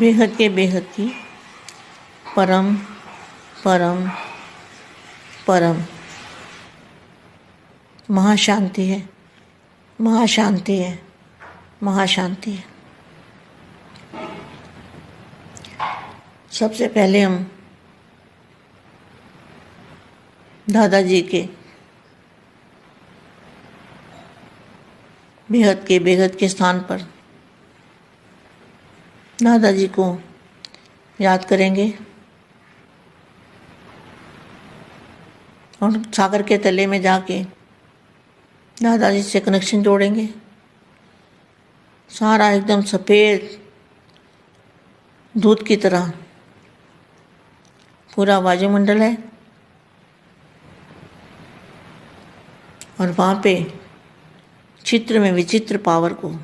बेहद के बेहद की परम परम परम महाशांति है, महाशांति है, महाशांति है। सबसे पहले हम दादाजी के बेहद के स्थान पर दादाजी को याद करेंगे और सागर के तले में जाके दादाजी से कनेक्शन जोड़ेंगे। सारा एकदम सफ़ेद दूध की तरह पूरा वायुमंडल है और वहाँ पे चित्र में विचित्र पावर को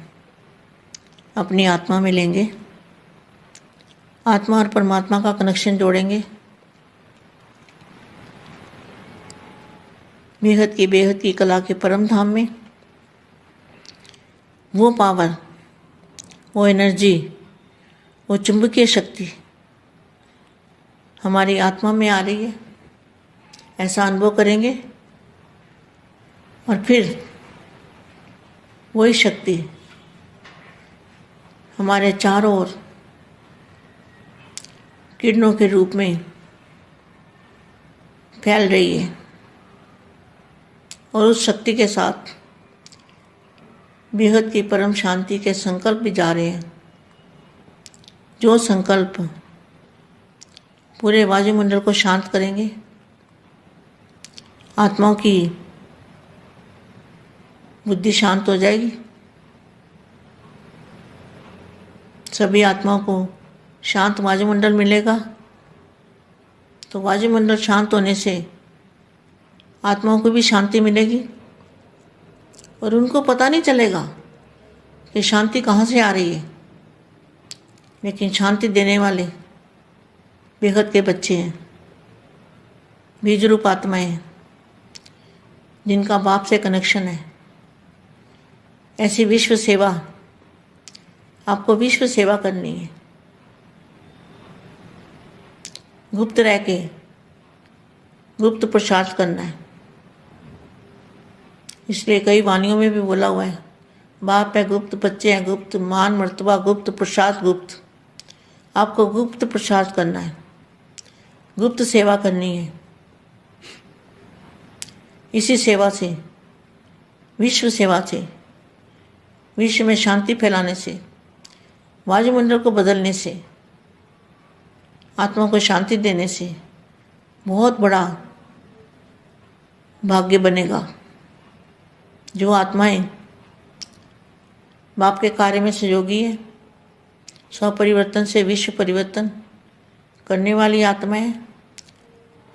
अपनी आत्मा में लेंगे। आत्मा और परमात्मा का कनेक्शन जोड़ेंगे। बेहद की कला के परम धाम में वो पावर, वो एनर्जी, वो चुंबकीय शक्ति हमारी आत्मा में आ रही है, ऐसा अनुभव करेंगे। और फिर वही शक्ति हमारे चारों ओर किरणों के रूप में फैल रही है और उस शक्ति के साथ बेहद की परम शांति के संकल्प भी जा रहे हैं। जो संकल्प पूरे वायुमंडल को शांत करेंगे, आत्माओं की बुद्धि शांत हो जाएगी। सभी आत्माओं को शांत वायुमंडल मिलेगा तो वायुमंडल शांत होने से आत्माओं को भी शांति मिलेगी और उनको पता नहीं चलेगा कि शांति कहाँ से आ रही है। लेकिन शांति देने वाले बेहद के बच्चे हैं, बीज रूप आत्माएं हैं, जिनका बाप से कनेक्शन है। ऐसी विश्व सेवा, आपको विश्व सेवा करनी है। गुप्त रह के गुप्त प्रसाद करना है। इसलिए कई वाणियों में भी बोला हुआ है, बाप है गुप्त, बच्चे हैं गुप्त, मान मर्तबा गुप्त, प्रसाद गुप्त। आपको गुप्त प्रसाद करना है, गुप्त सेवा करनी है। इसी सेवा से, विश्व सेवा से, विश्व में शांति फैलाने से, वायुमंडल को बदलने से, आत्मा को शांति देने से बहुत बड़ा भाग्य बनेगा। जो आत्माएं बाप के कार्य में सहयोगी है, स्वपरिवर्तन से विश्व परिवर्तन करने वाली आत्माएं,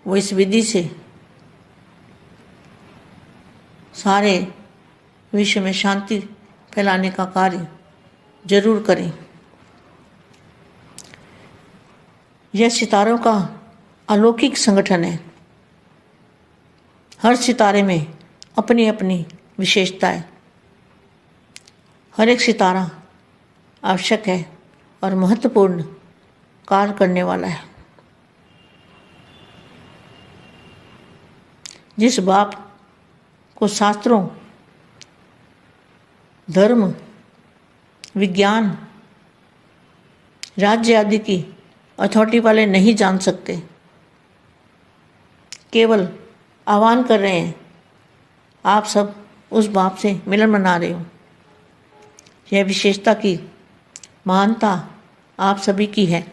वो इस विधि से सारे विश्व में शांति फैलाने का कार्य जरूर करें। यह सितारों का अलौकिक संगठन है। हर सितारे में अपनी अपनी विशेषता है। हर एक सितारा आवश्यक है और महत्वपूर्ण कार्य करने वाला है। जिस बाप को शास्त्रों, धर्म, विज्ञान, राज्य आदि की अथॉरिटी वाले नहीं जान सकते, केवल आह्वान कर रहे हैं, आप सब उस बाप से मिलन मना रहे हो। यह विशेषता की महानता आप सभी की है।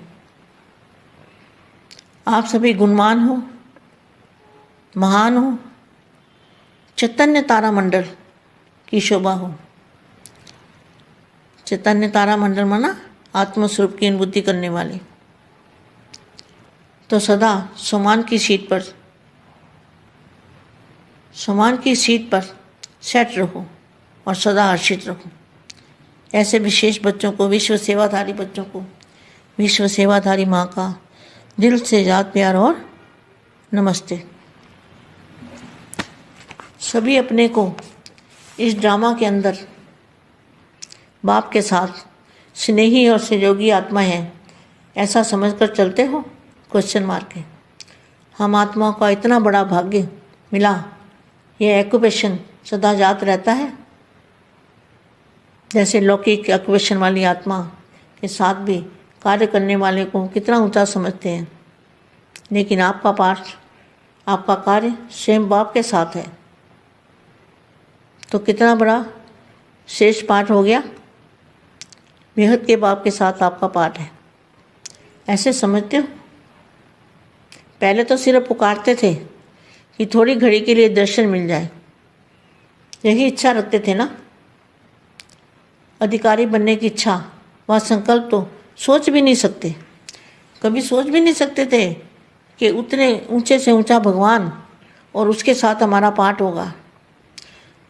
आप सभी गुणवान हो, महान हो, चैतन्य तारा मंडल की शोभा हो। चैतन्य तारा मंडल माना आत्मस्वरूप की अनुभूति करने वाले। तो सदा सम्मान की सीट पर सेट रहो और सदा हर्षित रहो। ऐसे विशेष बच्चों को, विश्व सेवाधारी बच्चों को, विश्व सेवाधारी माँ का दिल से याद, प्यार और नमस्ते। सभी अपने को इस ड्रामा के अंदर बाप के साथ स्नेही और सहयोगी आत्मा हैं, ऐसा समझकर चलते हो? क्वेश्चन मार्क है। हम आत्माओं का इतना बड़ा भाग्य मिला, ये ऑक्यूपेशन सदा याद रहता है। जैसे लौकिक ऑक्यूपेशन वाली आत्मा के साथ भी कार्य करने वाले को कितना ऊंचा समझते हैं, लेकिन आपका पाठ, आपका कार्य स्वयं बाप के साथ है, तो कितना बड़ा श्रेष्ठ पाठ हो गया। बेहद के बाप के साथ आपका पाठ है, ऐसे समझते हो? पहले तो सिर्फ पुकारते थे कि थोड़ी घड़ी के लिए दर्शन मिल जाए, यही इच्छा रखते थे ना। अधिकारी बनने की इच्छा, वह संकल्प तो सोच भी नहीं सकते, कभी सोच भी नहीं सकते थे कि उतने ऊंचे से ऊंचा भगवान और उसके साथ हमारा पाठ होगा,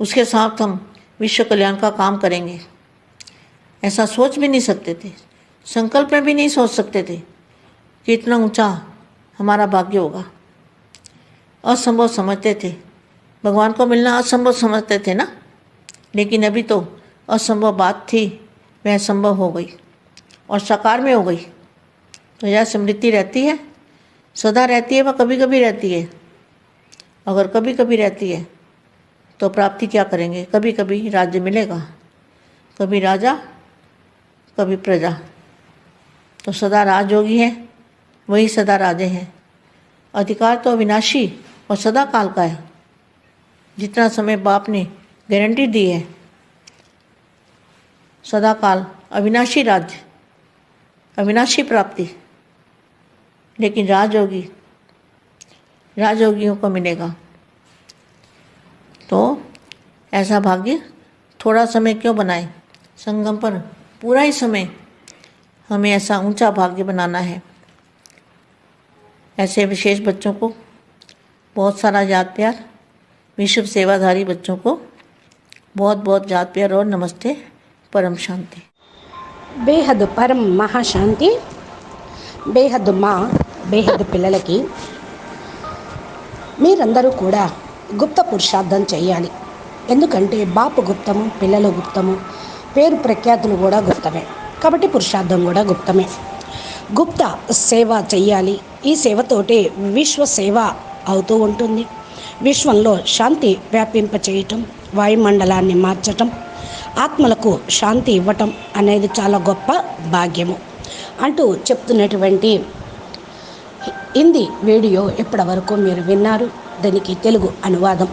उसके साथ हम विश्व कल्याण का काम करेंगे। ऐसा सोच भी नहीं सकते थे, संकल्प में भी नहीं सोच सकते थे कि इतना ऊंचा हमारा भाग्य होगा। असंभव समझते थे, भगवान को मिलना असंभव समझते थे ना। लेकिन अभी तो असंभव बात थी, वह संभव हो गई और साकार में हो गई। तो यह स्मृति रहती है, सदा रहती है, वह कभी कभी रहती है। अगर कभी कभी रहती है तो प्राप्ति क्या करेंगे? कभी कभी राज्य मिलेगा, कभी राजा कभी प्रजा। तो सदा राजयोगी है, वही सदा राजे हैं। अधिकार तो अविनाशी और सदा काल का है। जितना समय बाप ने गारंटी दी है, सदा काल अविनाशी राज्य, अविनाशी प्राप्ति। लेकिन राजयोगियों को मिलेगा। तो ऐसा भाग्य थोड़ा समय क्यों बनाए? संगम पर पूरा ही समय हमें ऐसा ऊंचा भाग्य बनाना है। ऐसे विशेष बच्चों को बहुत सारा याद प्यार, विश्व सेवाधारी बच्चों को बहुत बहुत याद प्यार और नमस्ते, परम शांति। బేహద్ పరం మహాశాంతి. బేహద్ మా బేహద్ పిల్లలకి మీరందరూ కూడా గుప్త పురుషార్థం చేయాలి. ఎందుకంటే బాపు గుప్తము, పిల్లలు గుప్తము, పేరు ప్రఖ్యాతులు కూడా గుప్తమే. కాబట్టి పురుషార్థం కూడా గుప్తమే. గుప్త సేవ చెయ్యాలి. ఈ సేవతోటే విశ్వ సేవ అవుతూ ఉంటుంది. విశ్వంలో శాంతి వ్యాపింప చేయటం, వాయుమండలాన్ని మార్చటం, ఆత్మలకు శాంతి ఇవ్వటం అనేది చాలా గొప్ప భాగ్యము అంటూ చెప్తున్నటువంటి హిందీ వీడియో ఇప్పటి వరకు మీరు విన్నారు. దానికి తెలుగు అనువాదం.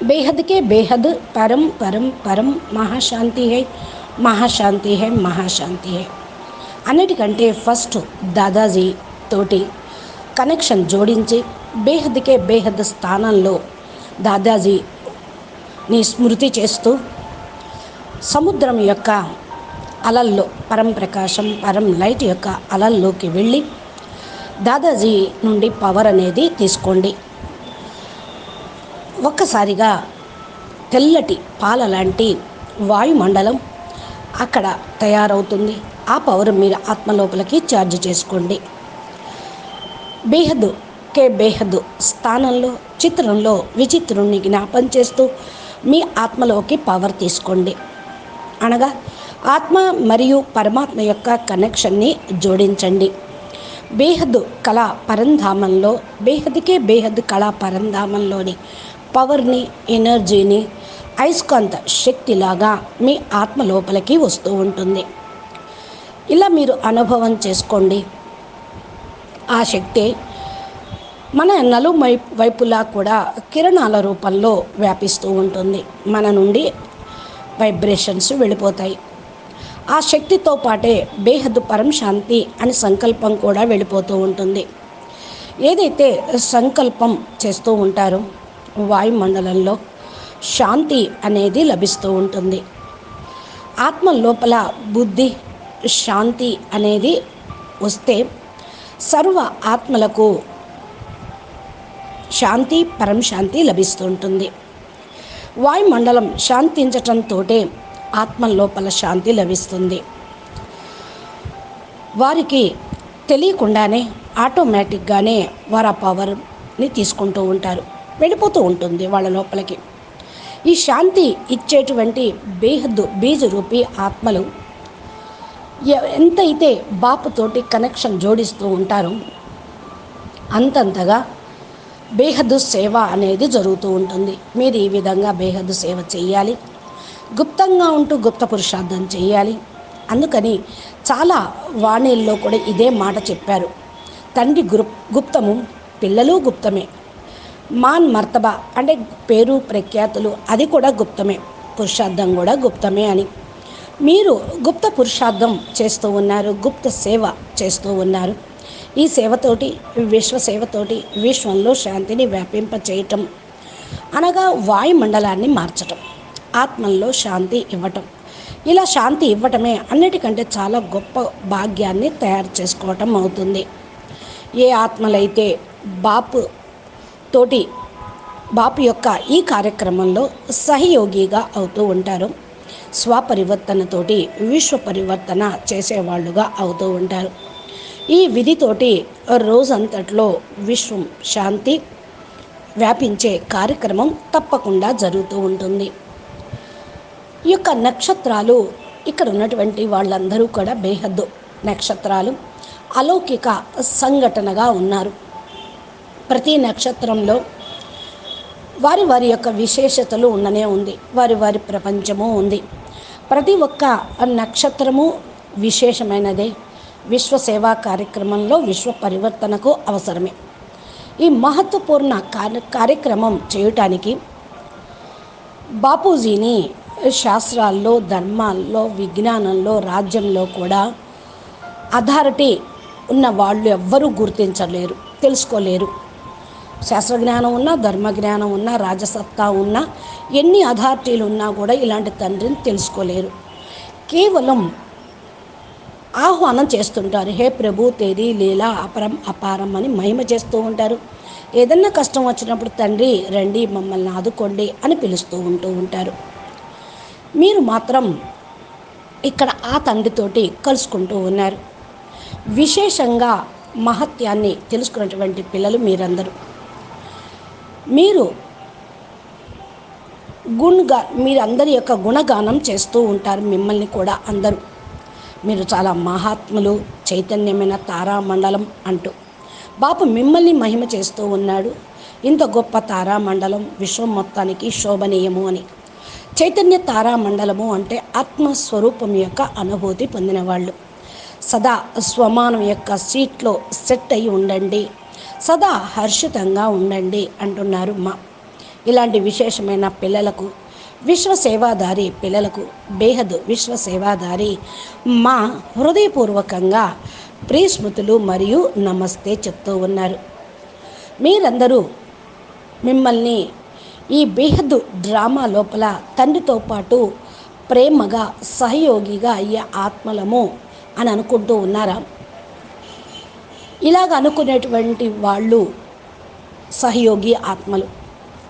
బేహద్కే బేహద్, పరం పరం పరం, మహాశాంతి హై మహాశాంతి హై మహాశాంతి హై. అన్నిటికంటే ఫస్ట్ దాదాజీ తోటి కనెక్షన్ జోడించి బేహద్కే బేహద్ స్థానంలో దాదాజీని స్మృతి చేస్తూ సముద్రం యొక్క అలల్లో, పరం ప్రకాశం, పరం లైట్ యొక్క అలల్లోకి వెళ్ళి దాదాజీ నుండి పవర్ అనేది తీసుకోండి. ఒక్కసారిగా తెల్లటి పాల లాంటి వాయుమండలం అక్కడ తయారవుతుంది. ఆ పవర్ మీరు ఆత్మ లోపలికి ఛార్జ్ చేసుకోండి. బేహద్ కే బేహద్ స్థానంలో, చిత్రంలో విచిత్రుణ్ణి జ్ఞాపం చేస్తూ మీ ఆత్మలోకి పవర్ తీసుకోండి. అనగా ఆత్మ మరియు పరమాత్మ యొక్క కనెక్షన్ని జోడించండి. బేహద్ కళా పరంధామంలో, బేహద్కే బేహద్ కళా పరంధామంలోని పవర్ని, ఎనర్జీని అయస్కాంత శక్తిలాగా మీ ఆత్మ లోపలికి వస్తూ ఉంటుంది. ఇలా మీరు అనుభవం చేసుకోండి. ఆ శక్తి మన వైపులా కూడా కిరణాల రూపంలో వ్యాపిస్తూ ఉంటుంది. మన నుండి వైబ్రేషన్స్ వెళ్ళిపోతాయి. ఆ శక్తితో పాటే బేహద్ పరం శాంతి అని సంకల్పం కూడా వెళ్ళిపోతూ ఉంటుంది. ఏదైతే సంకల్పం చేస్తూ ఉంటారో వాయుమండలంలో శాంతి అనేది లభిస్తూ ఉంటుంది. ఆత్మ లోపల బుద్ధి శాంతి అనేది వస్తే సర్వ ఆత్మలకు శాంతి, పరం శాంతి లభిస్తూ ఉంటుంది. వాయుమండలం శాంతించటంతో ఆత్మ లోపల శాంతి లభిస్తుంది. వారికి తెలియకుండానే ఆటోమేటిక్గానే వారు ఆ పవర్ని తీసుకుంటూ ఉంటారు, వెళ్ళిపోతూ ఉంటుంది వాళ్ళ లోపలికి. ఈ శాంతి ఇచ్చేటువంటి బేహద్ బీజ రూపీ ఆత్మలు ఎంతైతే బాపుతోటి కనెక్షన్ జోడిస్తూ ఉంటారో అంతంతగా బేహద్దు సేవ అనేది జరుగుతూ ఉంటుంది. మీరు ఈ విధంగా బేహద్దు సేవ చేయాలి, గుప్తంగా ఉంటూ గుప్త పురుషార్థం చేయాలి. అందుకని చాలా వాణిల్లో కూడా ఇదే మాట చెప్పారు. తండ్రి గుప్తము, పిల్లలు గుప్తమే. మాన్ మర్తబా అంటే పేరు ప్రఖ్యాతులు అది కూడా గుప్తమే, పురుషార్థం కూడా గుప్తమే అని. మీరు గుప్త పురుషార్థం చేస్తూ ఉన్నారు, గుప్త సేవ చేస్తూ ఉన్నారు. ఈ సేవతోటి, విశ్వసేవతోటి విశ్వంలో శాంతిని వ్యాపింపచేయటం అనగా వాయుమండలాన్ని మార్చటం, ఆత్మల్లో శాంతి ఇవ్వటం. ఇలా శాంతి ఇవ్వటమే అన్నిటికంటే చాలా గొప్ప భాగ్యాన్ని తయారు చేసుకోవటం అవుతుంది. ఏ ఆత్మలైతే బాపు యొక్క ఈ కార్యక్రమంలో సహయోగిగా అవుతూ ఉంటారు, స్వపరివర్తనతోటి విశ్వ పరివర్తన చేసేవాళ్ళుగా అవుతూ ఉంటారు. ఈ విధితోటి రోజంతట్లో విశ్వం శాంతి వ్యాపించే కార్యక్రమం తప్పకుండా జరుగుతూ ఉంటుంది. ఈ యొక్క నక్షత్రాలు, ఇక్కడ ఉన్నటువంటి వాళ్ళందరూ కూడా బేహద్దు నక్షత్రాలు అలౌకిక సంఘటనగా ఉన్నారు. ప్రతి నక్షత్రంలో వారి వారి యొక్క విశేషతలు ఉండనే ఉంది, వారి వారి ప్రపంచము ఉంది. ప్రతి ఒక్క నక్షత్రము విశేషమైనదే. విశ్వసేవా కార్యక్రమంలో విశ్వ పరివర్తనకు అవసరమే. ఈ మహత్వపూర్ణ కార్యక్రమం చేయటానికి బాపూజీని శాస్త్రాల్లో, ధర్మాల్లో, విజ్ఞానంలో, రాజ్యంలో కూడా అథారిటీ ఉన్న వాళ్ళు ఎవ్వరూ గుర్తించలేరు, తెలుసుకోలేరు. శాస్త్రజ్ఞానం ఉన్నా, ధర్మజ్ఞానం ఉన్నా, రాజసత్తా ఉన్నా, ఎన్ని అథారిటీలు ఉన్నా కూడా ఇలాంటి తండ్రిని తెలుసుకోలేరు. కేవలం ఆహ్వానం చేస్తుంటారు. హే ప్రభు తేరీ లీలా అపరం అపారం అని మహిమ చేస్తూ ఉంటారు. ఏదన్నా కష్టం వచ్చినప్పుడు తండ్రి రండి మమ్మల్ని ఆదుకోండి అని పిలుస్తూ ఉంటారు. మీరు మాత్రం ఇక్కడ ఆ తండ్రితోటి కలుసుకుంటూ ఉన్నారు. విశేషంగా మహత్యాన్ని తెలుసుకున్నటువంటి పిల్లలు మీరందరూ. మీరందరి యొక్క గుణగానం చేస్తూ ఉంటారు. మిమ్మల్ని కూడా అందరూ మీరు చాలా మహాత్ములు, చైతన్యమైన తారామండలం అంటూ బాపు మిమ్మల్ని మహిమ చేస్తూ ఉన్నాడు. ఇంత గొప్ప తారామండలం విశ్వం మొత్తానికి శోభనీయము అని. చైతన్య తారామండలము అంటే ఆత్మస్వరూపం యొక్క అనుభూతి పొందిన వాళ్ళు. సదా స్వమానం యొక్క సీట్లో సెట్ అయి ఉండండి, సదా హర్షితంగా ఉండండి అంటున్నారు మా. ఇలాంటి విశేషమైన పిల్లలకు, విశ్వసేవాదారి పిల్లలకు, బేహద్ విశ్వసేవాదారి మా హృదయపూర్వకంగా ప్రియస్మృతులు మరియు నమస్తే చెప్తూ ఉన్నారు. మీరందరూ మిమ్మల్ని ఈ బేహద్ డ్రామా లోపల తండ్రితో పాటు ప్రేమగా సహయోగిగా అయ్యే ఆత్మలము అని అనుకుంటూ ఉన్నారా? ఇలాగ అనుకునేటువంటి వాళ్ళు సహయోగి ఆత్మలు,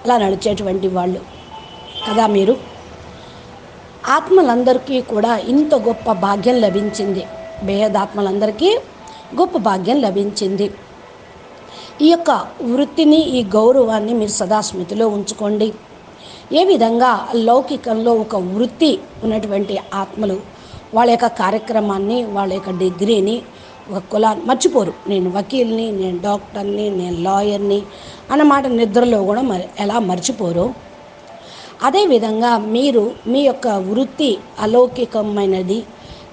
అలా నడిచేటువంటి వాళ్ళు కదా మీరు. ఆత్మలందరికీ కూడా ఇంత గొప్ప భాగ్యం లభించింది. బేహదాత్మలందరికీ గొప్ప భాగ్యం లభించింది. ఈ యొక్క వృత్తిని, ఈ గౌరవాన్ని మీరు సదా స్మృతిలో ఉంచుకోండి. ఏ విధంగా లౌకికంలో ఒక వృత్తి ఉన్నటువంటి ఆత్మలు వాళ్ళ యొక్క కార్యక్రమాన్ని, వాళ్ళ యొక్క డిగ్రీని, ఒక కులాన్ని మర్చిపోరు. నేను వకీల్ని, నేను డాక్టర్ని, నేను లాయర్ని అన్నమాట నిద్రలో కూడా ఎలా మర్చిపోరు, అదేవిధంగా మీరు మీ యొక్క వృత్తి అలౌకికమైనది,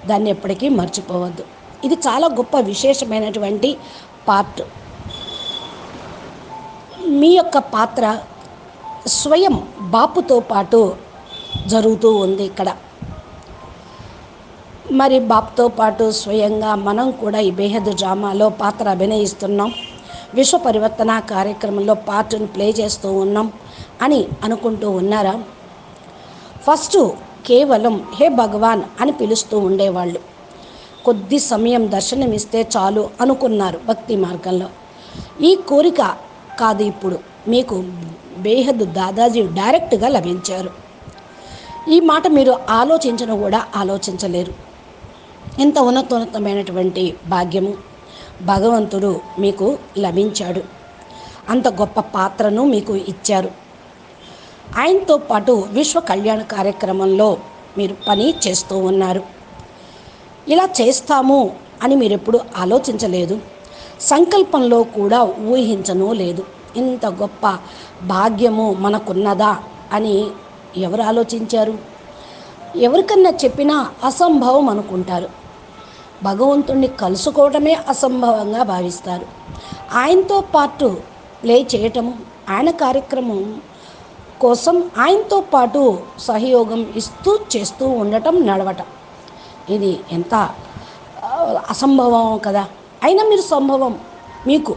దాన్ని ఎప్పటికీ మర్చిపోవద్దు. ఇది చాలా గొప్ప విశేషమైనటువంటి పార్ట్. మీ యొక్క పాత్ర స్వయం బాపుతో పాటు జరుగుతూ ఉంది ఇక్కడ. మరి బాపుతో పాటు స్వయంగా మనం కూడా ఈ బేహద్ డ్రామాలో పాత్ర అభినయిస్తున్నాం, విశ్వ పరివర్తన కార్యక్రమంలో పార్ట్ని ప్లే చేస్తూ ఉన్నాం అని అనుకుంటూ ఉన్నారా? ఫస్ట్ కేవలం హే భగవాన్ అని పిలుస్తూ ఉండేవాళ్ళు. కొద్ది సమయం దర్శనమిస్తే చాలు అనుకున్నారు భక్తి మార్గంలో. ఈ కోరిక కాదు, ఇప్పుడు మీకు బేహద్ దాదాజీ డైరెక్ట్గా లభించారు. ఈ మాట మీరు ఆలోచించిన కూడా ఆలోచించలేరు. ఇంత ఉన్నతమైనటువంటి భాగ్యము భగవంతుడు మీకు లభించాడు. అంత గొప్ప పాత్రను మీకు ఇచ్చారు. ఆయనతో పాటు విశ్వ కళ్యాణ కార్యక్రమంలో మీరు పని చేస్తూ ఉన్నారు. ఇలా చేస్తాము అని మీరు ఎప్పుడు ఆలోచించలేదు, సంకల్పంలో కూడా ఊహించను లేదు. ఇంత గొప్ప భాగ్యము మనకున్నదా అని ఎవరు ఆలోచించారు? ఎవరికన్నా చెప్పినా అసంభవం అనుకుంటారు. భగవంతుణ్ణి కలుసుకోవటమే అసంభవంగా భావిస్తారు. ఆయనతో పాటు ప్లే చేయటము, ఆయన కార్యక్రమం కోసం ఆయనతో పాటు సహయోగం ఇస్తూ చేస్తూ ఉండటం, నడవటం, ఇది ఎంత అసంభవం కదా. అయినా మీరు సంభవం మీకు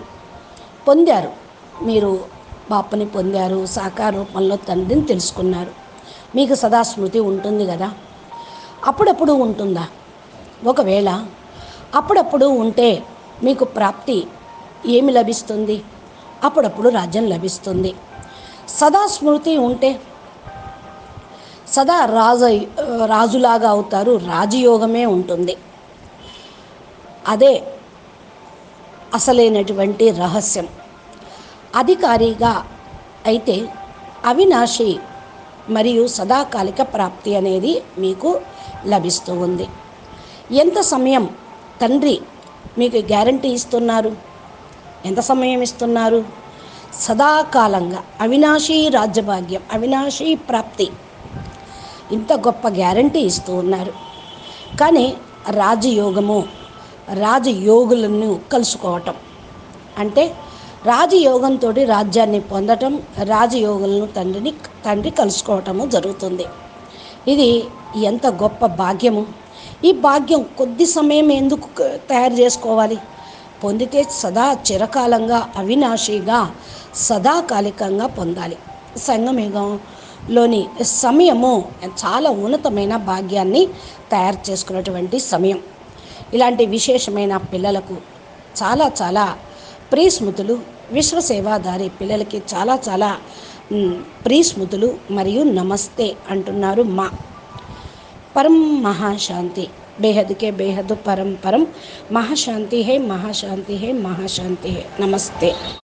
పొందారు. మీరు బాపని పొందారు, సాకార రూపంలో తండ్రిని తెలుసుకున్నారు. మీకు సదా స్మృతి ఉంటుంది కదా. అప్పుడప్పుడు ఉంటుందా? ఒకవేళ అప్పుడప్పుడు ఉంటే మీకు ప్రాప్తి ఏమి లభిస్తుంది? అప్పుడప్పుడు రాజ్యం లభిస్తుంది. సదా స్మృతి ఉంటే సదా రాజులాగా అవుతారు, రాజయోగమే ఉంటుంది. అదే అసలైనటువంటి రహస్యం. అధికారిగా అయితే అవినాశి మరియు సదాకాలిక ప్రాప్తి అనేది మీకు లభిస్తూ ఉంది. ఎంత సమయం తండ్రి మీకు గ్యారంటీ ఇస్తున్నారు? ఎంత సమయం ఇస్తున్నారు? సదాకాలంగా అవినాశీ రాజ్యభాగ్యం, అవినాశీ ప్రాప్తి, ఇంత గొప్ప గ్యారంటీ ఇస్తూ ఉన్నారు. కానీ రాజయోగము, రాజయోగులను కలుసుకోవటం అంటే రాజయోగంతో రాజ్యాన్ని పొందటం, రాజయోగులను తండ్రి కలుసుకోవటము జరుగుతుంది. ఇది ఎంత గొప్ప భాగ్యము! ఈ భాగ్యం కొద్ది సమయం ఎందుకు తయారు చేసుకోవాలి? పొందితే సదా చిరకాలంగా అవినాశిగా సదాకాలికంగా పొందాలి. సంగమయుగంలోని సమయము చాలా ఉన్నతమైన భాగ్యాన్ని తయారు చేసుకున్నటువంటి సమయం. ఇలాంటి విశేషమైన పిల్లలకు చాలా చాలా ప్రియస్మృతులు, విశ్వసేవాదారి పిల్లలకి చాలా చాలా ప్రియస్మృతులు మరియు నమస్తే అంటున్నారు మా परम महाशांति। बेहद के बेहद परम परम महाशांति है, महाशांति है, महाशांति है। नमस्ते।